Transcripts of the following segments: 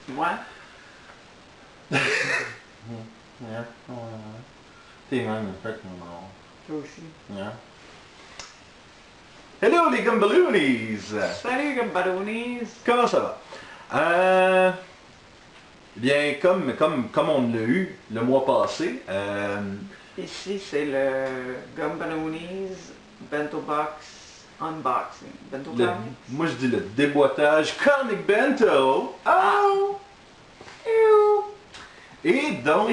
Moi? Yeah. T'es même fait que non. Toi aussi. Yeah. Hello les Gumballoonies! Salut, Gumballoonies! Comment ça va? Bien, comme on l'a eu le mois passé, Ici, c'est le Gumballoonies Bento Box Unboxing. Bento Comics? moi je dis le déboîtage Comic Bento. Oh! Ew! Et donc,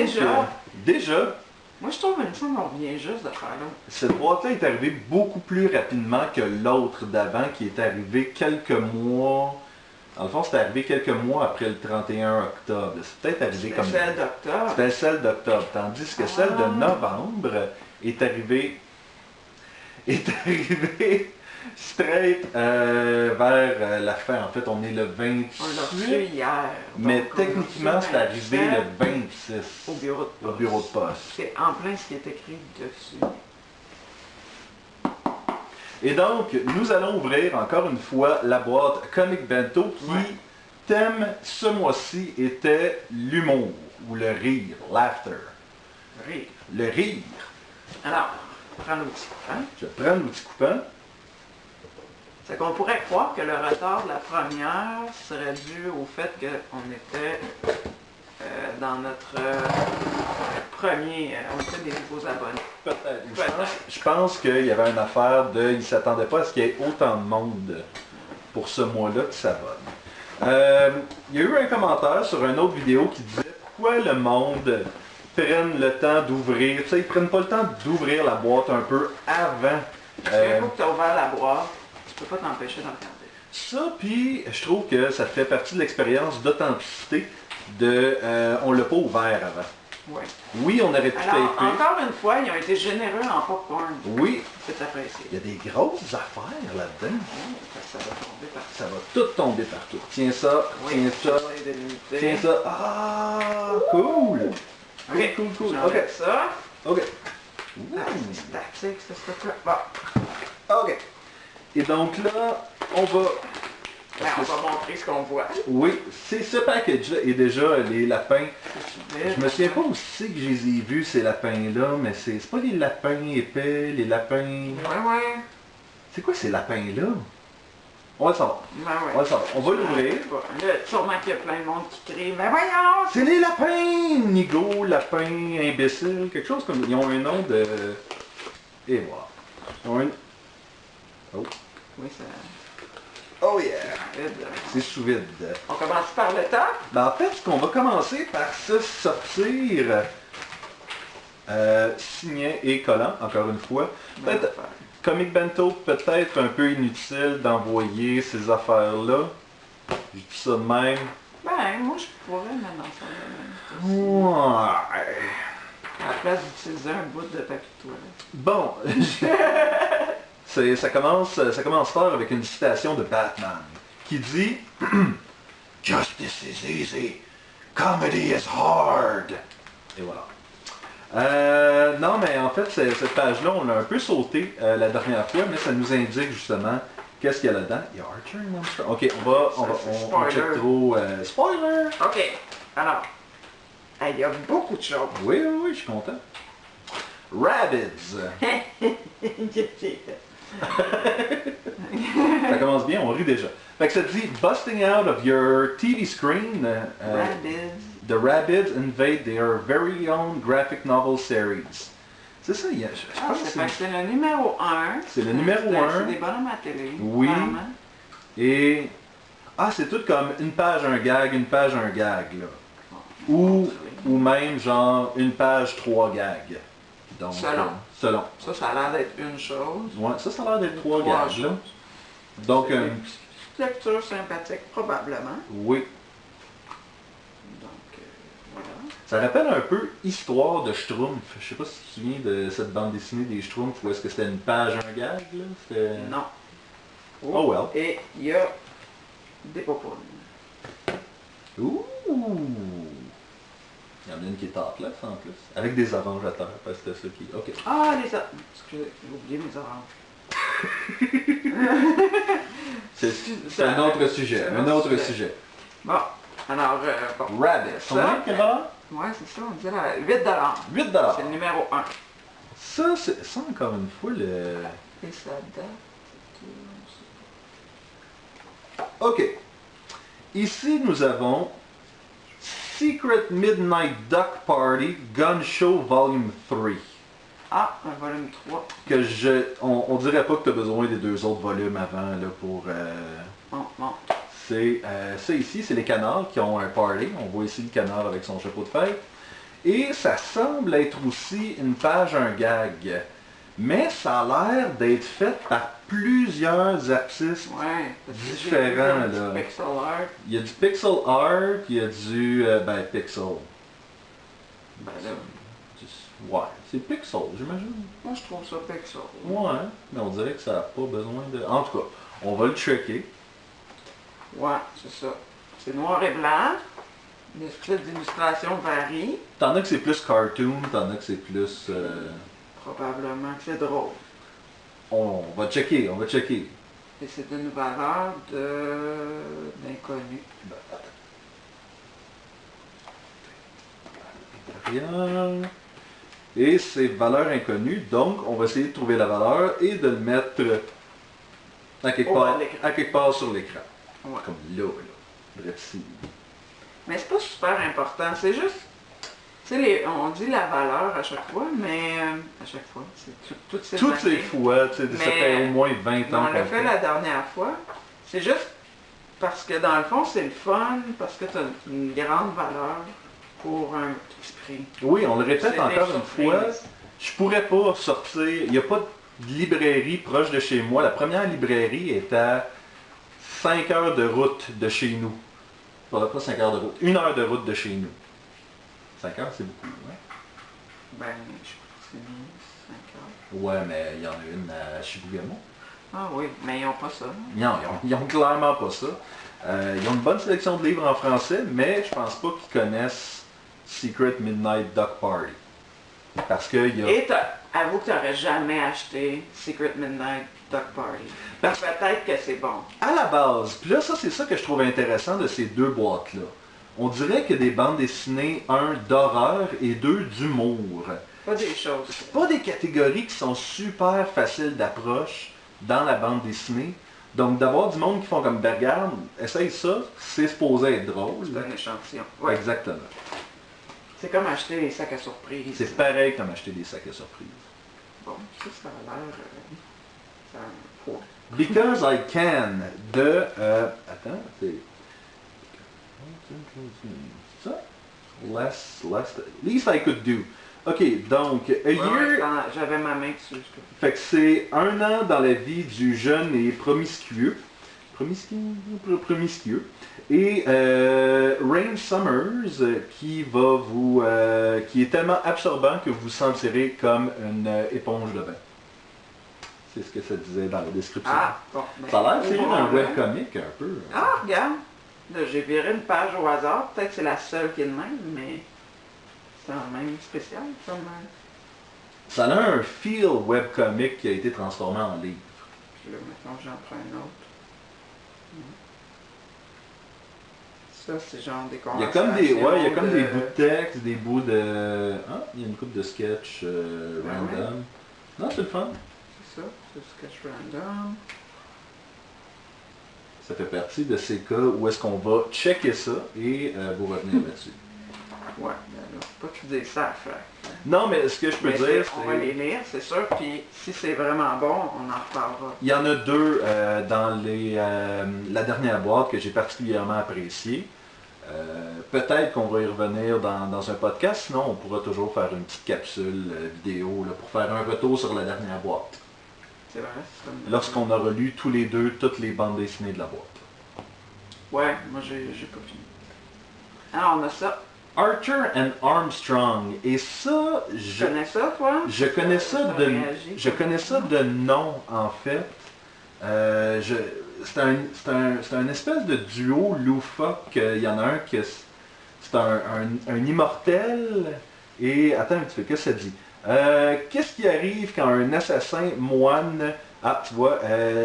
déjà, moi je trouve une fois qu'on vient juste de faire là. cette boîte-là est arrivée beaucoup plus rapidement que l'autre d'avant qui est arrivé quelques mois. Dans le fond, c'est arrivé quelques mois après le 31 octobre. C'est peut-être arrivé comme... C'était celle d'octobre. C'était celle d'octobre. Tandis que celle de novembre est arrivée straight vers la fin. En fait, on est le 28. On l'a reçu hier. Mais Donc, techniquement, c'est arrivé le 26. Au bureau de poste. Au bureau de poste. C'est en plein ce qui est écrit dessus. Et donc, nous allons ouvrir encore une fois la boîte Comic Bento qui, thème ce mois-ci, était l'humour ou le rire, laughter. Rire. Le rire. Alors, prends l'outil coupant. Je prends l'outil coupant. C'est qu'on pourrait croire que le retard de la première serait dû au fait qu'on était dans notre premier, on était des nouveaux abonnés. Peut-être. Je pense qu'il y avait une affaire de... Il ne s'attendait pas à ce qu'il y ait autant de monde pour ce mois-là qui s'abonne. Il y a eu un commentaire sur une autre vidéo qui disait pourquoi le monde prenne le temps d'ouvrir. Tu sais, ils prennent pas le temps d'ouvrir la boîte un peu avant. Parce qu'une fois que tu as ouvert la boîte, tu peux pas t'empêcher d'en regarder. Ça, puis je trouve que ça fait partie de l'expérience d'authenticité de... on l'a pas ouvert avant. Oui. Oui, on aurait pu Alors, taper. encore une fois, ils ont été généreux en popcorn. Oui. C'est apprécié. Il y a des grosses affaires là-dedans. Ça va tomber partout. Ça va tout tomber partout. Tiens ça, tiens ça, tiens ça. Ah, cool. Ok, Cool. J'enlève ça. Ok. Ah, c'est statique, ce truc-là. Bon. Ok. Et donc là, on va... Ben, on va montrer ce qu'on voit. Oui, c'est ce package-là. Et déjà, les lapins... Je me souviens pas aussi que je les ai vus, ces lapins-là, mais c'est pas les lapins épais, les lapins... Ouais. C'est quoi ces lapins-là? On va le savoir. Ouais. On va le savoir. On va l'ouvrir. Là, sûrement qu'il y a plein de monde qui crie, mais voyons! C'est les lapins! Nigo, lapin, imbécile, quelque chose comme... Ils ont un nom de... Et voilà. Ils ont un... Oh. Oui, ça... Oh yeah! Vide. C'est sous vide. On commence par le top. Ben, en fait, ce qu'on va commencer par se sortir signet et collant, encore une fois. Peut-être, Comic Bento, peut-être un peu inutile d'envoyer ces affaires-là. Je dis ça de même. Ben, moi, je pourrais mettre dans ça. Ouais. À la place d'utiliser un bout de papier de toilette. Bon, ça commence fort avec une citation de Batman qui dit Justice is easy, comedy is hard. Et voilà. Non, mais en fait, cette page-là, on l'a un peu sauté la dernière fois, mais ça nous indique justement qu'est-ce qu'il y a là-dedans. Il y a Archer Monster. Ok, on check trop. Spoiler! Ok, alors, il y a beaucoup de choses. Oui, je suis content. Rabbids. Ça commence bien, on rit déjà. Fait que ça dit busting out of your TV screen. Rabbids. The Rabbids invade their very own graphic novel series. C'est ça, je pense que C'est le numéro 1. C'est le numéro 1. C'est des bonhommes à télé. Oui. Vraiment. Et... Ah, c'est tout comme une page, un gag, là. Ou même genre une page, 3 gags. Donc, selon. Ça a l'air d'être une chose. Ouais, ça a l'air d'être 3 gags, là. Donc, une petite lecture sympathique, probablement. Oui. Donc, voilà. Ça rappelle un peu Histoire de Schtroumpf. Je sais pas si tu te souviens de cette bande dessinée des Schtroumpfs, ou est-ce que c'était une page, un gag, là? Non. Oh well. Et il y a des popounes. Ouh! Il y en a une qui est tartelette en plus. Avec des oranges à terre, parce que c'est ça qui... Ok. Ah, les oranges. Excusez, j'ai oublié mes oranges. C'est un autre sujet. Un autre sujet. Bon. Alors, bon. Rabbit. Combien quelle valeur? Ouais, c'est ça, on disait là, 8 $. 8 C'est le numéro 1. Ça encore une fois, le... Et ça date. OK. Ici, nous avons Secret Midnight Duck Party Gun Show Volume 3. Ah, un volume 3. Que on dirait pas que tu as besoin des 2 autres volumes avant là, pour... Bon. Ça ici, c'est les canards qui ont un party. On voit ici le canard avec son chapeau de fête. Et ça semble être aussi une page, un gag. Mais ça a l'air d'être fait par plusieurs artistes différents. Là. Pixel art. Il y a du pixel art, il y a du pixel. Ben là, Ouais, c'est pixel, j'imagine. moi je trouve ça pixel. Ouais, mais on dirait que ça n'a pas besoin de... En tout cas, on va le checker. Ouais, c'est ça. C'est noir et blanc. Le style d'illustration varie. T'en as que c'est plus cartoon, t'en as que c'est plus... Probablement que c'est drôle. On va checker. Et c'est une valeur d'inconnu. Intérieur. Et c'est valeur inconnue, donc on va essayer de trouver la valeur et de le mettre à quelque part sur l'écran. Ouais. Comme là. Bref, si. Mais c'est pas super important, c'est juste... Tu sais, on dit la valeur à chaque fois, mais... à chaque fois, c'est toutes ces fois, tu sais, ça fait au moins 20 ans. On l'a fait la dernière fois. C'est juste parce que dans le fond, c'est le fun, parce que tu as une grande valeur pour un petit prix. Oui, on le répète encore une fois. Je pourrais pas sortir... Il n'y a pas de librairie proche de chez moi. La première librairie est à 5 heures de route de chez nous. Pas 5 heures de route. 1 heure de route de chez nous. 5 heures, c'est beaucoup, hein? Ben, je sais pas, c'est mis 5 heures. Ouais, mais il y en a une à Chibougamau. Ah oui, mais ils n'ont pas ça. Non, ils ont clairement pas ça. Ils ont une bonne sélection de livres en français, mais je pense pas qu'ils connaissent Secret Midnight Duck Party. Parce que il y a... Et avoue que tu n'aurais jamais acheté Secret Midnight Duck Party. Peut-être que c'est bon. À la base, puis là, ça c'est ça que je trouve intéressant de ces deux boîtes-là. On dirait que des bandes dessinées, un d'horreur et deux d'humour. Pas des choses. C'est pas des catégories qui sont super faciles d'approche dans la bande dessinée. Donc d'avoir du monde qui font comme ben, regarde, essaye ça, c'est supposé être drôle. C'est un échantillon. Ouais. Exactement. C'est comme acheter des sacs à surprise. C'est pareil comme acheter des sacs à surprise. Bon, ça a l'air... ça a un poids. Because I Can de... attends, c'est... Ça? Least I Could Do. OK, donc, a year... J'avais ma main dessus. Fait que c'est un an dans la vie du jeune et promiscueux. Promiscueux. Et Rain Summers qui va vous... qui est tellement absorbant que vous sentirez comme une éponge de bain. C'est ce que ça disait dans la description. Ah, bon. Ben, ça a l'air tiré d'un webcomic un peu. Ah, regarde. Là, j'ai viré une page au hasard. Peut-être que c'est la seule qui est de même, mais c'est quand même spécial. Comme... Ça a un feel webcomic qui a été transformé en livre. Puis là, maintenant, j'en prends un autre. Ça, c'est genre des conversations. Il y a comme des, ouais, il y a comme des bouts de texte, des bouts de... Ah, il y a une couple de sketch random. Ouais. Non, c'est le fun. C'est ça, c'est le sketch random. Ça fait partie de ces cas où est-ce qu'on va checker ça et vous revenir là-dessus. Ouais, ben là, faut pas que tu dises ça à faire. Non, mais ce que je peux dire, c'est... On va les lire, c'est sûr, puis si c'est vraiment bon, on en reparlera. Il y en a deux dans la dernière boîte que j'ai particulièrement apprécié. Peut-être qu'on va y revenir dans un podcast, sinon on pourra toujours faire une petite capsule vidéo là, pour faire un retour sur la dernière boîte. C'est vrai, c'est comme... Lorsqu'on aura lu tous les deux toutes les bandes dessinées de la boîte. Ouais, moi j'ai pas fini. Alors on a ça. Archer and Armstrong. Et ça, Tu connais ça, toi? Je connais ça de nom, en fait. C'est un espèce de duo loufoque. Il y en a un qui c'est un immortel. Et attends un petit peu, qu'est-ce que ça dit? Qu'est-ce qui arrive quand un assassin moine, tu vois,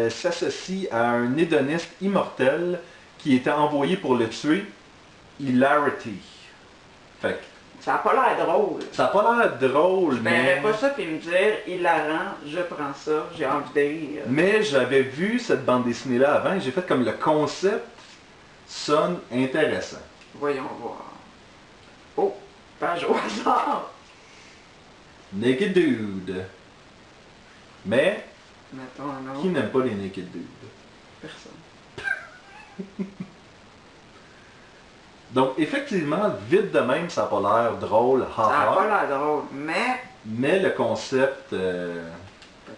s'associe à un hédoniste immortel qui était envoyé pour le tuer? hilarity. Fait que Ça n'a pas l'air drôle. ça n'a pas l'air drôle, Je mais... verrais pas ça puis me dire hilarant, je prends ça, j'ai envie de rire. Mais j'avais vu cette bande dessinée-là avant et j'ai fait comme le concept sonne intéressant. Voyons voir. Oh, page au hasard. Naked Dude. Mais, Mettons un autre. qui n'aime pas les Naked Dudes? Personne. Donc, effectivement, vite de même, ça n'a pas l'air drôle, Ça n'a pas haha. l'air drôle, mais Mais le concept, peut-être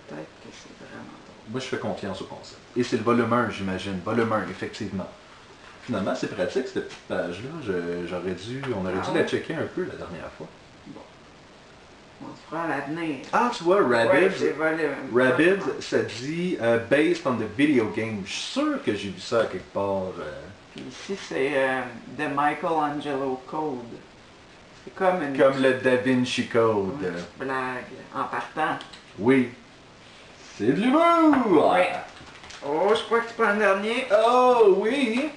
que c'est vraiment drôle. moi je fais confiance au concept. Et c'est le volume 1, j'imagine. Volume 1, effectivement. Finalement, c'est pratique cette petite page-là. On aurait dû la checker un peu la dernière fois. Bon. On se fera à l'avenir. Ah, tu vois, Ouais, Rabbids, j'ai volé un- Rabbids, ça dit based on the video game. Je suis sûr que j'ai vu ça quelque part. Puis ici, c'est The Michelangelo Code. C'est comme une Comme le Da Vinci Code. petite blague en partant. Oui. C'est de l'humour! Oui. Oh, je crois que tu prends le dernier. Oh oui!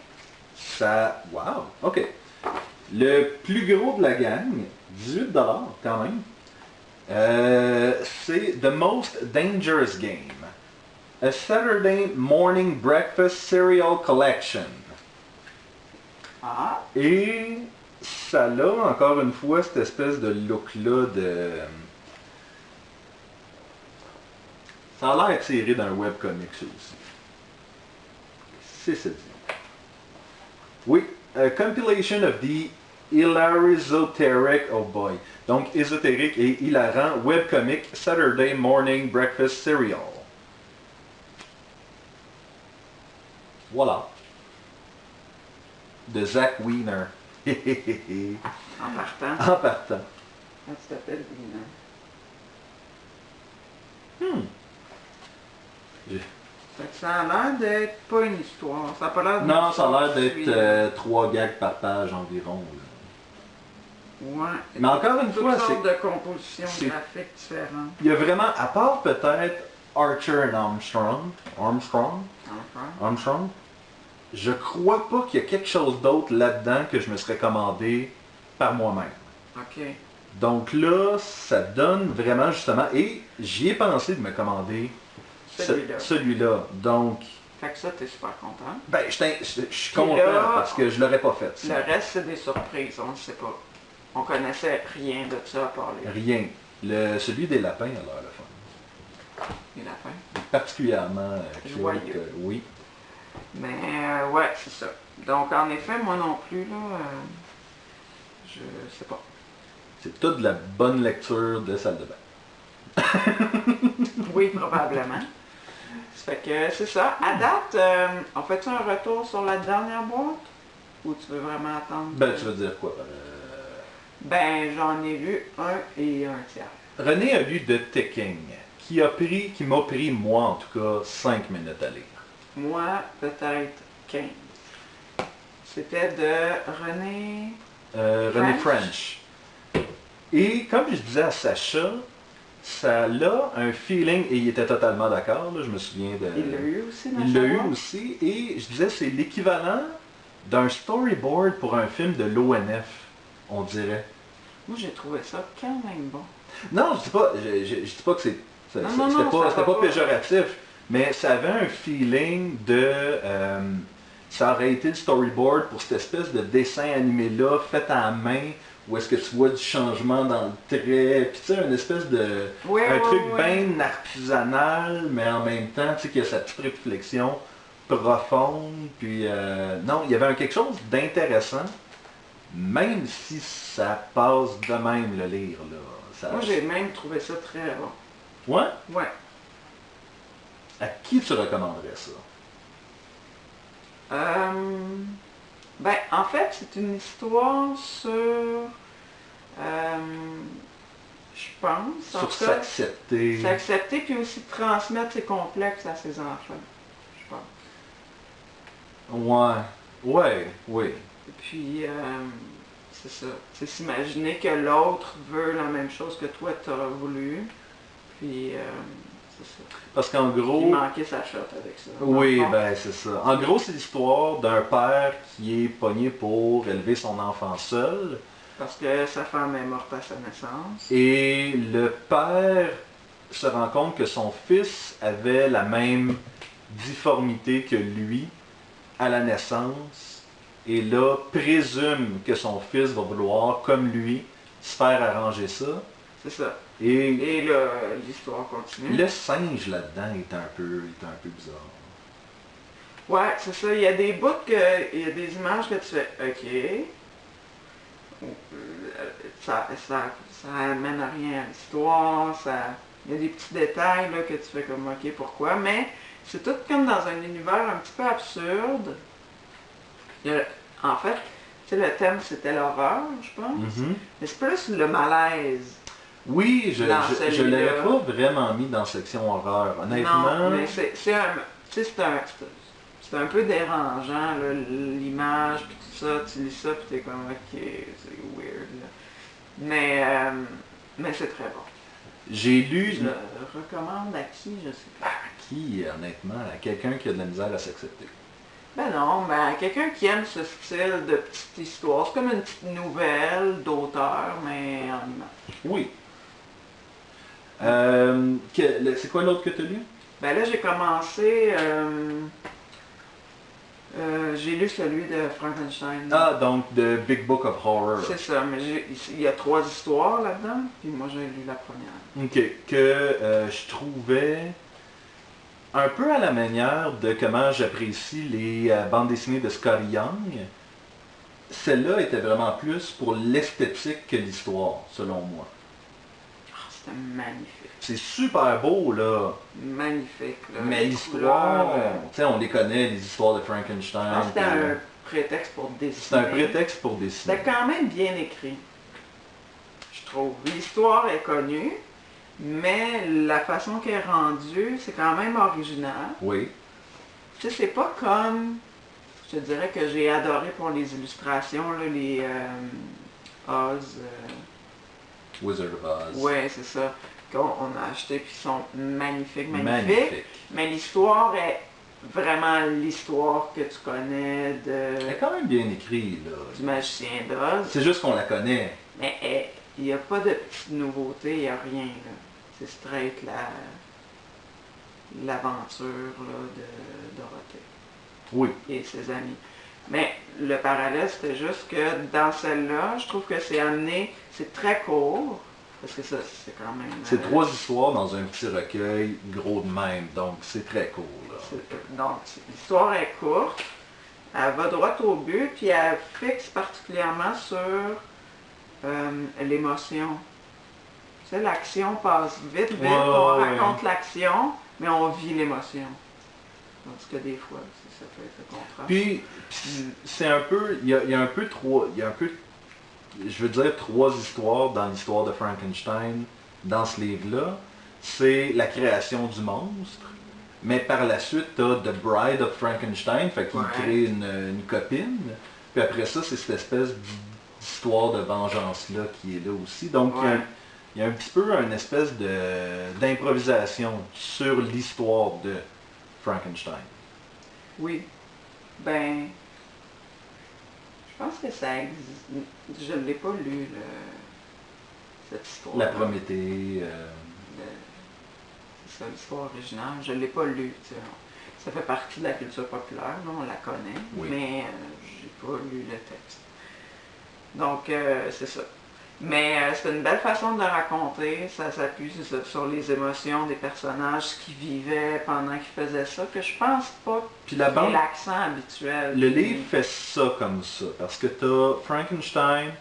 Ça... Wow! OK. Le plus gros de la gang, 18$ quand même. C'est The Most Dangerous Game. A Saturday Morning Breakfast Cereal Collection. Ah, Et ça a encore une fois cette espèce de look-là de... Ça a l'air tiré d'un webcomic ça aussi. C'est ça dit. Oui, a compilation of the hilarizoteric, oh boy, donc ésotérique et hilarant webcomic Saturday Morning Breakfast Cereal. Voilà. De Zach Wiener. en partant. En partant. Comment tu t'appelles, Lina? Fait que ça a l'air d'être pas une histoire. Ça a pas l'air d'une Non, ça a l'air histoire d'être suivante. 3 gags par page environ. Là. Ouais. Mais encore une Toutes fois, sortes de compositions c'est- graphiques différentes. il y a vraiment, à part peut-être Archer et Armstrong, je crois pas qu'il y a quelque chose d'autre là-dedans que je me serais commandé par moi-même. OK. Donc là, ça donne vraiment justement, et j'y ai pensé de me commander Celui-là. celui-là. Donc, Fait que ça, t'es super content. ben, je suis Puis content là, parce que je l'aurais pas fait. sinon. Le reste, c'est des surprises. On ne sait pas. On connaissait rien de ça à part les, Rien. Celui des lapins a l'air le fun. les lapins. Particulièrement cute, Joyeux. oui. Mais ouais, c'est ça. Donc en effet, moi non plus, là, je sais pas. C'est toute de la bonne lecture de salle de bain. Oui, probablement. Ça fait que c'est ça. À date, on fait-tu un retour sur la dernière boîte? Ou tu veux vraiment attendre? Ben, tu veux dire quoi? Ben, j'en ai lu un et un tiers. René a lu The Ticking, qui m'a pris, moi en tout cas, 5 minutes à lire. Moi, peut-être 15. C'était de René... René French. Et comme je disais à Sacha, ça a un feeling, et il était totalement d'accord, là, je me souviens de... Il l'a eu aussi dans Il l'a eu Sherlock? aussi, et je disais c'est l'équivalent d'un storyboard pour un film de l'ONF, on dirait. Moi, j'ai trouvé ça quand même bon. Non, je dis pas que c'est... Non, C'était non, non, ça c'était va pas pas. péjoratif, mais ça avait un feeling de... ça aurait été le storyboard pour cette espèce de dessin animé-là, fait à la main, où est-ce que tu vois du changement dans le trait, puis tu sais, une espèce de... Oui, un oui, truc oui. bien artisanal, mais en même temps, tu sais, qu'il y a sa petite réflexion profonde, puis... non, il y avait quelque chose d'intéressant, même si ça passe de même, le lire, là. Ça... Moi, j'ai même trouvé ça très bon. Ouais? Ouais. À qui tu recommanderais ça? Ben, en fait, c'est une histoire sur... je pense, en Sur tout cas, s'accepter. s'accepter puis aussi transmettre ses complexes à ses enfants, je pense. Ouais. Ouais, oui. Et puis, c'est ça. C'est s'imaginer que l'autre veut la même chose que toi, tu auras voulu. Puis, c'est ça. Parce qu'en Il gros... manquait sa shot avec ça. Oui, ben c'est ça. En gros, c'est l'histoire d'un père qui est pogné pour élever son enfant seul. Parce que sa femme est morte à sa naissance. Et le père se rend compte que son fils avait la même difformité que lui à la naissance. Et là, présume que son fils va vouloir, comme lui, se faire arranger ça. C'est ça. Et Et là, l'histoire continue. le singe là-dedans est un peu bizarre. Ouais, c'est ça. Il y a des bouts il y a des images que tu fais OK. Ça amène à rien à l'histoire. Il y a des petits détails là, que tu fais comme OK, pourquoi? Mais c'est tout comme dans un univers un petit peu absurde. En fait, tu sais, le thème c'était l'horreur, je pense. Mhm. Mais c'est plus le malaise. Oui, je Dans l'avais celui-là. pas vraiment mis dans section horreur. Honnêtement, Non, mais c'est un, tu sais, c'est un peu dérangeant, là, l'image, puis tout ça, tu lis ça, puis t'es comme, ok, c'est weird, là. Mais c'est très bon. j'ai lu Je le recommande à qui, je sais pas. qui, honnêtement, à quelqu'un qui a de la misère à s'accepter. Ben non, ben quelqu'un qui aime ce style de petite histoire, c'est comme une petite nouvelle d'auteur, mais en image. Oui. C'est quoi l'autre que tu as lu? Ben là, j'ai commencé, j'ai lu celui de Frankenstein. Ah, donc The Big Book of Horror. C'est ça, mais il y a 3 histoires là-dedans, puis moi j'ai lu la première. Ok, que je trouvais un peu à la manière de comment j'apprécie les bandes dessinées de Scotty Young. Celle-là était vraiment plus pour l'esthétique que l'histoire, selon moi. Ah, c'était magnifique. C'est super beau, là. Magnifique, là. Mais Les l'histoire, couleurs, tu sais, on les connaît, les histoires de je Frankenstein. pense que c'était puis, un prétexte pour c'est dessiner. un prétexte pour dessiner. C'était quand même bien écrit, je trouve. L'histoire est connue, mais la façon qu'elle est rendue, c'est quand même original. Oui. Tu sais, c'est pas comme, je te dirais que j'ai adoré pour les illustrations, là, les Oz. Wizard of Oz. Ouais, c'est ça. Qu'on a acheté, puis ils sont magnifiques, magnifiques. Magnifique. Mais l'histoire est vraiment l'histoire que tu connais Elle est quand même bien écrite, là. du magicien d'Oz. C'est juste qu'on la connaît. Mais il n'y a pas de petites nouveautés, il n'y a rien. Là. C'est straight l'aventure là, de Dorothée Oui. et ses amis. Mais le parallèle, c'était juste que dans celle-là, je trouve que c'est amené, c'est très court, parce que ça, c'est quand même... C'est 3 histoires dans un petit recueil gros de même, donc c'est très cool, là. Donc, l'histoire est courte, elle va droit au but, puis elle fixe particulièrement sur l'émotion. Tu sais, l'action passe vite, Ouais, on ouais. raconte l'action, mais on vit l'émotion. Tandis que des fois, ça peut être le contraire. Puis, c'est un peu, il y a un peu trop, il y a un peu, je veux dire 3 histoires dans l'histoire de Frankenstein, dans ce livre-là. C'est la création du monstre, mais par la suite, tu as The Bride of Frankenstein, fait qu'il Ouais. crée une copine, puis après ça, c'est cette espèce d'histoire de vengeance-là qui est là aussi. Donc, Ouais. il y a un petit peu une espèce d'improvisation sur l'histoire de Frankenstein. Oui. Ben, je pense que ça existe. Je ne l'ai pas lu, cette histoire. La Prométhée. C'est ça, l'histoire originale. Je ne l'ai pas lu. Tu sais. Ça fait partie de la culture populaire, là, on la connaît, Oui. mais j'ai pas lu le texte. Donc, c'est ça. Mais c'est une belle façon de le raconter. Ça s'appuie sur les émotions des personnages, ce qu'ils vivaient pendant qu'ils faisaient ça, que je pense pas Puis la qu'il y ait bande, l'accent habituel. le livre fait ça comme ça, parce que t'as Frankenstein,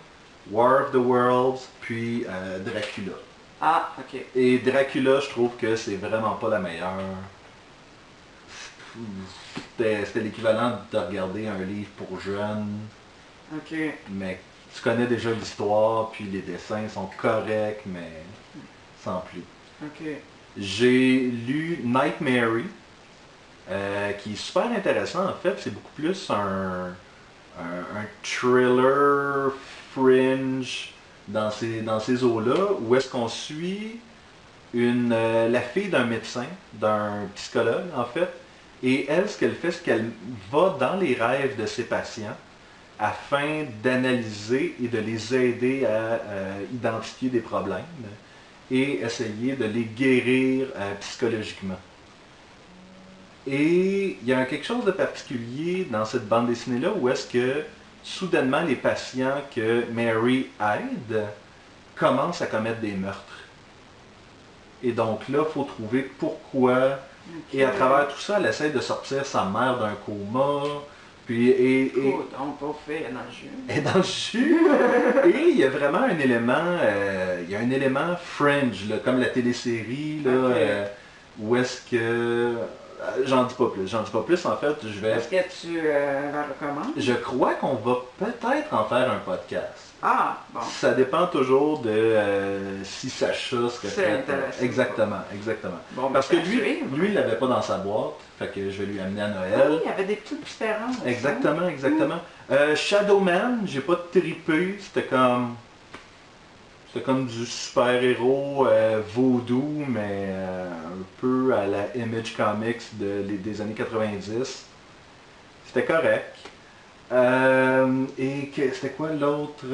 War of the Worlds, puis Dracula. Ah, ok. Et Dracula, je trouve que c'est vraiment pas la meilleure. C'était l'équivalent de regarder un livre pour jeunes, Ok. mais tu connais déjà l'histoire, puis les dessins sont corrects, mais sans plus. Ok. J'ai lu Nightmare, qui est super intéressant en fait. C'est beaucoup plus un thriller, fringe dans ces eaux-là, où est-ce qu'on suit la fille d'un médecin, d'un psychologue en fait, et elle, ce qu'elle fait, c'est qu'elle va dans les rêves de ses patients afin d'analyser et de les aider à identifier des problèmes et essayer de les guérir psychologiquement. Et il y a quelque chose de particulier dans cette bande dessinée-là où est-ce que soudainement les patients que Mary aide commencent à commettre des meurtres. Et donc là, il faut trouver pourquoi. Et à travers tout ça, elle essaie de sortir sa mère d'un coma. Puis, on peut faire dans le jus. Et dans le jus. Et il y a vraiment un élément, il y a un élément fringe, là, comme la télésérie, là, Okay. où est-ce que... J'en dis pas plus, en fait, je vais... Est-ce que tu la recommandes? Je crois qu'on va peut-être en faire un podcast. Ah, bon. Ça dépend toujours de si Sacha serait C'est prête. intéressant. Exactement. Bon, Parce que ben, lui, il l'avait pas dans sa boîte, fait que je vais lui amener à Ah Noël. oui, il y avait des petites différences. Exactement. Shadowman, j'ai pas trippé, c'était comme du super-héros vaudou, mais un peu à la Image Comics des années 90. C'était correct. C'était quoi l'autre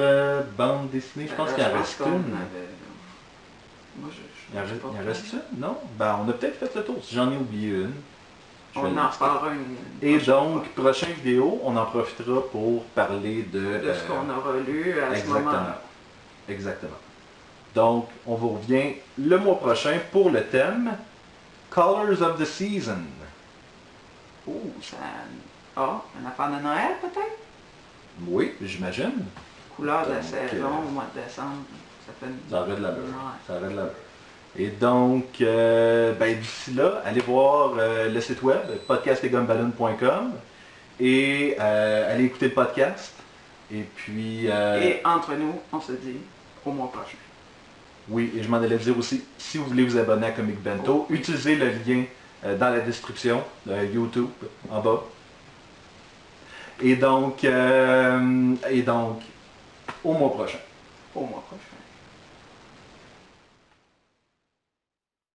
bande dessinée? Je pense qu'il en reste une. Moi, Il en reste une? Non? Ben, on a peut-être fait le tour. Si j'en ai oublié une. je vais on le en lister. fera une. Et prochaine donc, fois. prochaine vidéo, on en profitera pour parler De ce qu'on aura lu à ce exactement. moment-là. Exactement. Donc, on vous revient le mois prochain pour le thème Colors of the Season. Ouh, ça... Ah, une affaire de Noël peut-être? Oui, j'imagine. Couleur de la Donc, saison au mois de décembre. Ça fait une... Ça aurait de la Ouais. Ça aurait de la Et donc, d'ici là, allez voir le site web podcastetgumballoon.com et allez écouter le podcast. Et puis... Et entre nous, on se dit au mois prochain. Oui, et je m'en allais dire aussi, si vous voulez vous abonner à Comic Bento, utilisez le lien dans la description YouTube, en bas. Et donc, au mois prochain. Au mois prochain.